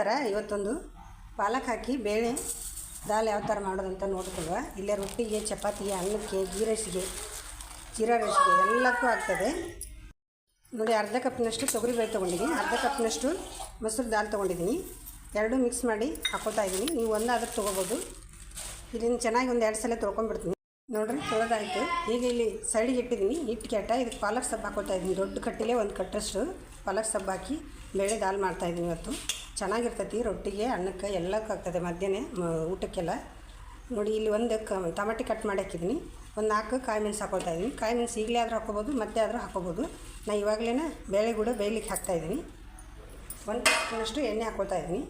ಥರ ಇವತ್ತೊಂದು ಪಾಲಕ್ ಹಾಕಿ ಬೇಳೆ ದಾಲ್ ಯಾವ ಥರ ಮಾಡೋದಂತ ನೋಡ್ಕೊಳ್ಳುವ. ಇಲ್ಲೇ ರೊಟ್ಟಿಗೆ, ಚಪಾತಿಗೆ, ಅನ್ನಕ್ಕೆ, ಗೀ ರೈಸ್ಗೆ, ಜೀರಾ ರೈಸ್ಗೆ ಎಲ್ಲಕ್ಕೂ ಆಗ್ತದೆ ನೋಡಿ. ಅರ್ಧ ಕಪ್ನಷ್ಟು ತೊಗರಿಬೇಳೆ ತೊಗೊಂಡಿದ್ದೀನಿ, ಅರ್ಧ ಕಪ್ನಷ್ಟು ಮೊಸರು ದಾಲ್ ತೊಗೊಂಡಿದ್ದೀನಿ. ಎರಡೂ ಮಿಕ್ಸ್ ಮಾಡಿ ಹಾಕೋತಾ ಇದ್ದೀನಿ. ನೀವು ಒಂದಾದರೂ ತೊಗೋಬೋದು. ಇದನ್ನು ಚೆನ್ನಾಗಿ ಒಂದು 2 ಸಲ ತೊಳ್ಕೊಂಡ್ಬಿಡ್ತೀನಿ ನೋಡಿರಿ. ತೊಳೆದಾಯಿತು. ಈಗ ಇಲ್ಲಿ ಸೈಡಿಗೆ ಇಟ್ಟಿದ್ದೀನಿ. ಹಿಟ್ಟು ಕೆಟ್ಟ ಇದಕ್ಕೆ ಪಾಲಕ್ ಸೊಪ್ಪು ಹಾಕೋತಾ ಇದ್ದೀನಿ. ದೊಡ್ಡ ಕಟ್ಟಿಲೆ ಒಂದು ಕಟ್ಟಷ್ಟು ಪಾಲಕ್ ಸೊಪ್ಪು ಹಾಕಿ ಬೇಳೆ ದಾಲ್ ಮಾಡ್ತಾಯಿದ್ದೀನಿ. ಇವತ್ತು ಚೆನ್ನಾಗಿರ್ತೈತಿ. ರೊಟ್ಟಿಗೆ, ಅನ್ನಕ್ಕೆ ಎಲ್ಲಕ್ಕೂ ಆಗ್ತದೆ. ಮಧ್ಯಾಹ್ನ ಊಟಕ್ಕೆಲ್ಲ ನೋಡಿ. ಇಲ್ಲಿ ಒಂದು ಟಮಾಟಿ ಕಟ್ ಮಾಡಿ ಹಾಕಿದ್ದೀನಿ. ಒಂದು 4 ಕಾಯಿ ಮೆಣಸು ಹಾಕೋತಾ ಇದ್ದೀನಿ. ಕಾಯಿ ಮೆಣಸು ಈಗಲೇ ಆದರೂ ಹಾಕೋಬೋದು, ಮತ್ತೆ ಆದರೂ ಹಾಕೋಬೋದು. ನಾನು ಇವಾಗಲೇ ಬೇಳೆ ಕೂಡ ಬೇಯಲಿಕ್ಕೆ ಹಾಕ್ತಾಯಿದ್ದೀನಿ. 1 ಟೀಸ್ಪೂನಷ್ಟು ಎಣ್ಣೆ ಹಾಕೋತಾ ಇದ್ದೀನಿ.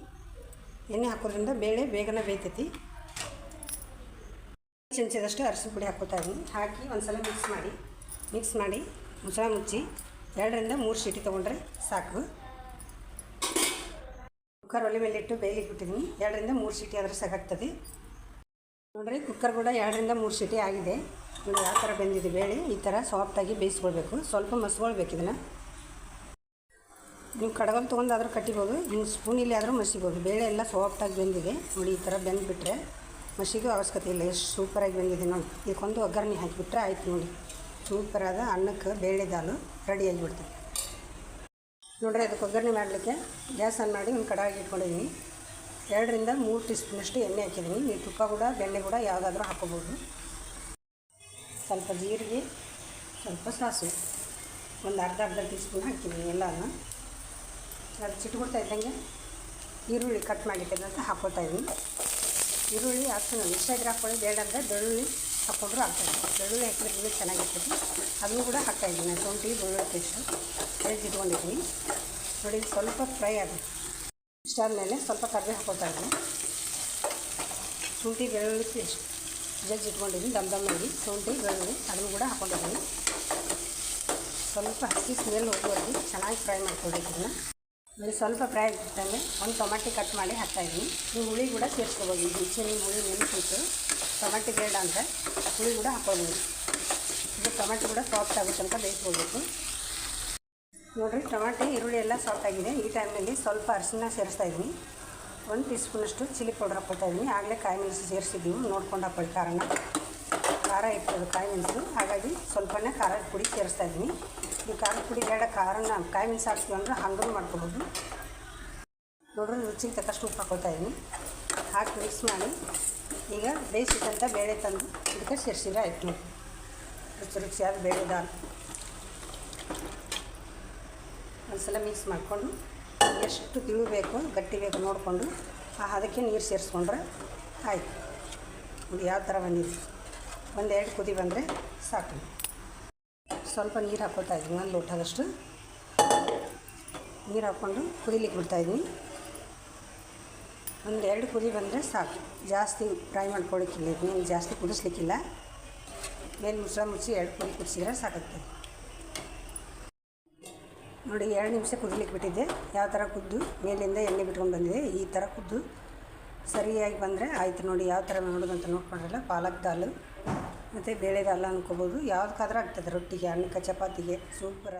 ಎಣ್ಣೆ ಹಾಕೋದ್ರಿಂದ ಬೇಳೆ ಬೇಗನೆ ಬೇಯ್ತೈತಿ. ಚಮಚದಷ್ಟು ಅರಿಶಿನ ಪುಡಿ ಹಾಕೋತಾ ಇದ್ದೀನಿ. ಹಾಕಿ ಒಂದು ಸಲ ಮಿಕ್ಸ್ ಮಾಡಿ ಮುಚ್ಚಳ ಮುಚ್ಚಿ 2 ರಿಂದ 3 ಸೀಟಿ ತೊಗೊಂಡ್ರೆ ಸಾಕು. ಕುಕ್ಕರ್ ಒಲೆ ಮೇಲೆ ಇಟ್ಟು ಬೇಯಲಿಕ್ಕೆ ಬಿಟ್ಟಿದ್ದೀನಿ. 2 ರಿಂದ 3 ಸೀಟಿ ಆದರೆ ಸಾಕಾಗ್ತದೆ ನೋಡಿರಿ. ಕುಕ್ಕರ್ ಕೂಡ 2 ರಿಂದ 3 ಸೀಟಿ ಆಗಿದೆ ನೋಡಿ. ಯಾವ ಥರ ಬೆಂದಿದೆ ಬೇಳೆ. ಈ ಥರ ಸಾಫ್ಟಾಗಿ ಬೇಯಿಸ್ಕೊಳ್ಬೇಕು. ಸ್ವಲ್ಪ ಮಸ್ಕೊಳ್ಬೇಕು ಇದನ್ನು. ನೀವು ಕಡಗಲ್ ತೊಗೊಂಡಾದರೂ ಕಟ್ಟಿಬೋದು, ನೀವು ಸ್ಪೂನಲ್ಲಿ ಆದರೂ ಮಸಿಬೋದು. ಬೇಳೆ ಎಲ್ಲ ಸಾಫ್ಟಾಗಿ ಬೆಂದಿದೆ ನೋಡಿ. ಈ ಥರ ಬೆಂದುಬಿಟ್ರೆ ಮಸಿಗೂ ಅವಶ್ಯಕತೆ ಇಲ್ಲ. ಎಷ್ಟು ಸೂಪರಾಗಿ ಬಂದಿದೆ ನೋಡಿ. ಇದಕ್ಕೊಂದು ಒಗ್ಗರಣೆ ಹಾಕಿಬಿಟ್ರೆ ಆಯ್ತು ನೋಡಿ. ಸೂಪರಾದ ಅನ್ನಕ್ಕೆ ಬೇಳೆ ದಾಲು ರೆಡಿಯಾಗಿಬಿಡ್ತದೆ ನೋಡಿರಿ. ಅದಕ್ಕೆ ಒಗ್ಗರಣೆ ಮಾಡಲಿಕ್ಕೆ ಗ್ಯಾಸ್ ಆನ್ ಮಾಡಿ ಒಂದು ಕಡಾಯಿಗೆ ಇಟ್ಕೊಂಡಿದ್ದೀನಿ. 2 ರಿಂದ 3 ಟೀಸ್ಪೂನಷ್ಟು ಎಣ್ಣೆ ಹಾಕಿದ್ದೀನಿ. ನೀವು ತುಪ್ಪ ಕೂಡ ಬೆಣ್ಣೆ ಕೂಡ ಯಾವುದಾದ್ರೂ ಹಾಕೋಬೋದು. ಸ್ವಲ್ಪ ಜೀರಿಗೆ, ಸ್ವಲ್ಪ ಸಾಸಿವೆ, ಒಂದು ಅರ್ಧ ಟೀಸ್ಪೂನ್ ಹಾಕಿದ್ದೀನಿ ಎಲ್ಲನೂ. ಅದು ಚಿಟ್ಬಿಡ್ತಾ ಇದ್ದಂಗೆ ಈರುಳ್ಳಿ ಕಟ್ ಮಾಡಿಟ್ಟಿದ್ದಂತ ಹಾಕೋತಾ ಇದ್ದೀನಿ. ಈರುಳ್ಳಿ ಆಪ್ಷನಲ್, ಇಷ್ಟ ಇದ್ರೆ ಹಾಕ್ಕೊಳ್ಳಿ, ಬೇಡ ಅಂದರೆ ಬೆಳ್ಳುಳ್ಳಿ ಹಾಕ್ಕೊಂಡ್ರೂ ಆಗ್ತದೆ. ಬೆಳ್ಳುಳ್ಳಿ ಹಾಕಿದ್ರೆ ಚೆನ್ನಾಗಿರ್ತದೆ. ಅದನ್ನು ಕೂಡ ಹಾಕ್ತಾಯಿದ್ದೀನಿ. ಶುಂಠಿ ಬೆಳ್ಳುಳ್ಳಿ ಪೇಸ್ಟು ಇಟ್ಕೊಂಡಿದ್ದೀನಿ ನೋಡಿ. ಸ್ವಲ್ಪ ಫ್ರೈ ಆಗುತ್ತೆ. ಇಷ್ಟಾದಮೇಲೆ ಸ್ವಲ್ಪ ಕರಿಬೇವು ಹಾಕೋತಾ ಇದ್ದೀನಿ. ಶುಂಠಿ ಬೆಳ್ಳುಳ್ಳಿ ಪೇಸ್ಟ್ ಇಟ್ಕೊಂಡಿದ್ದೀನಿ. ದಮ್ಮಾಗಿ ಶುಂಠಿ ಬೆಳ್ಳುಳ್ಳಿ ಅದನ್ನು ಕೂಡ ಹಾಕ್ಕೊಂಡಿದ್ದೀನಿ. ಸ್ವಲ್ಪ ಹಸಿ ಸ್ಮೆಲ್ ಹೋಗುವವರೆಗೆ ಚೆನ್ನಾಗಿ ಫ್ರೈ ಮಾಡ್ಕೊಳ್ಬೇಕು. ಇದನ್ನು ಸ್ವಲ್ಪ ಫ್ರೈ ಆಗಿಬಿಟ್ಟಾಗ ಒಂದು ಟೊಮಾಟಿ ಕಟ್ ಮಾಡಿ ಹಾಕ್ತಾಯಿದ್ದೀನಿ. ನೀವು ಹುಳಿ ಕೂಡ ಸೇರಿಸ್ಕೋಬೋದು. ಹುಣಸೆ ಹುಳಿ ನೆನೆಸಿಟ್ಟು ಟೊಮಾಟಿ ಬೇಡ ಅಂದರೆ ಹುಳಿ ಕೂಡ ಹಾಕ್ಕೊಳ್ಬೋದು. ಇದು ಟೊಮಾಟಿ ಕೂಡ ಸಾಫ್ಟ್ ಆಗುತ್ತೆ ಅಂತ ಬೇಯಿಸ್ಕೊಳ್ಬೇಕು ನೋಡಿರಿ. ಟೊಮಾಟಿ ಈರುಳ್ಳಿ ಎಲ್ಲ ಸಾಫ್ಟ್ ಆಗಿದೆ. ಈ ಟೈಮ್ನಲ್ಲಿ ಸ್ವಲ್ಪ ಅರಿಶಿನ ಸೇರಿಸ್ತಾಯಿದ್ದೀನಿ. 1 ಟೀಸ್ಪೂನಷ್ಟು ಚಿಲ್ಲಿ ಪೌಡರ್ ಹಾಕ್ಕೊಳ್ತಾಯಿದ್ದೀನಿ. ಆಗಲೇ ಕಾಯಿ ಮೆಣಸು ಸೇರಿಸಿದ್ದೀವಿ, ನೋಡ್ಕೊಂಡು ಹಾಕ್ಕೊಳ್ಳಿ. ಖಾರ ಇರ್ತದೆ ಕಾಯಿ ಮೆಣಸು, ಹಾಗಾಗಿ ಸ್ವಲ್ಪನೇ ಖಾರದ ಪುಡಿ ಸೇರಿಸ್ತಾಯಿದ್ದೀನಿ. ನೀವು ಖಾರದ ಪುಡಿ ಬೇಡ, ಖಾರನ ಕಾಯಿ ಮೆಣಸು ಹಾಕ್ತೀವಿ ಅಂದರೆ ಹಂಗೂ ಮಾಡ್ಕೊಬೋದು ನೋಡ್ರಿ. ರುಚಿಗೆ ತಕ್ಕಷ್ಟು ಉಪ್ಪು ಹಾಕ್ಕೊಳ್ತಾಯಿದ್ದೀನಿ. ಹಾಕಿ ಮಿಕ್ಸ್ ಮಾಡಿ ಈಗ ಬೇಯಿಸಿದಂಥ ಬೇಳೆ ತಂದು ಇದಕ್ಕೆ ಸೇರಿಸಿದ್ರೆ ಆಯ್ತು ನೋಡಿ. ರುಚಿಯಾದ ಬೇಳೆ ದಾಲ್ ಒಂದು ಸಲ ಮಿಕ್ಸ್ ಮಾಡಿಕೊಂಡು ಎಷ್ಟು ತಿಳಬೇಕು ಗಟ್ಟಿ ಬೇಕು ನೋಡಿಕೊಂಡು ಅದಕ್ಕೆ ನೀರು ಸೇರಿಸ್ಕೊಂಡ್ರೆ ಆಯಿತು ನೋಡಿ. ಯಾವ ಥರ ಬಂದಿದೆ. 1-2 ಕುದಿ ಬಂದರೆ ಸಾಕು. ಸ್ವಲ್ಪ ನೀರು ಹಾಕ್ಕೊಳ್ತಾ ಇದ್ದೀನಿ. 1 ಲೋಟದಷ್ಟು ನೀರು ಹಾಕ್ಕೊಂಡು ಕುದಿಲಿಕ್ಕೆ ಬಿಡ್ತಾಯಿದ್ದೀನಿ. 1-2 ಕುದಿ ಬಂದರೆ ಸಾಕು. ಜಾಸ್ತಿ ಫ್ರೈ ಮಾಡ್ಕೊಳ್ಳಿಕ್ಕಿಲ್ಲ. ಇದನ್ನೇನು ಜಾಸ್ತಿ ಕುದಿಸ್ಲಿಕ್ಕಿಲ್ಲ. ಮೇಲೆ ಮುಚ್ಚಳ ಮುಚ್ಚಿ 2 ಕುದಿ ಕುದಿಸಿದ್ರೆ ಸಾಕಾಗ್ತದೆ ನೋಡಿ. 2 ನಿಮಿಷ ಕುದಿಲಿಕ್ಕೆ ಬಿಟ್ಟಿದ್ದೆ. ಯಾವ ಥರ ಕುದ್ದು ಮೇಲಿಂದ ಎಣ್ಣೆ ಬಿಟ್ಕೊಂಡು ಬಂದಿದೆ. ಈ ಥರ ಕುದ್ದು ಸರಿಯಾಗಿ ಬಂದರೆ ಆಯಿತು ನೋಡಿ. ಯಾವ ಥರ ಮಾಡೋದಂತ ನೋಡ್ಕೊಂಡ್ರಲ್ಲ. ಪಾಲಕ್ ದಾಲು ಮತ್ತು ಬೇಳೆ ದಾಲ್ ಅಂದ್ಕೋಬೋದು. ಯಾವುದಕ್ಕಾದ್ರೂ ಆಗ್ತದೆ. ರೊಟ್ಟಿಗೆ, ಅನ್ನಕ್ಕೆ, ಚಪಾತಿಗೆ ಸೂಪರ್.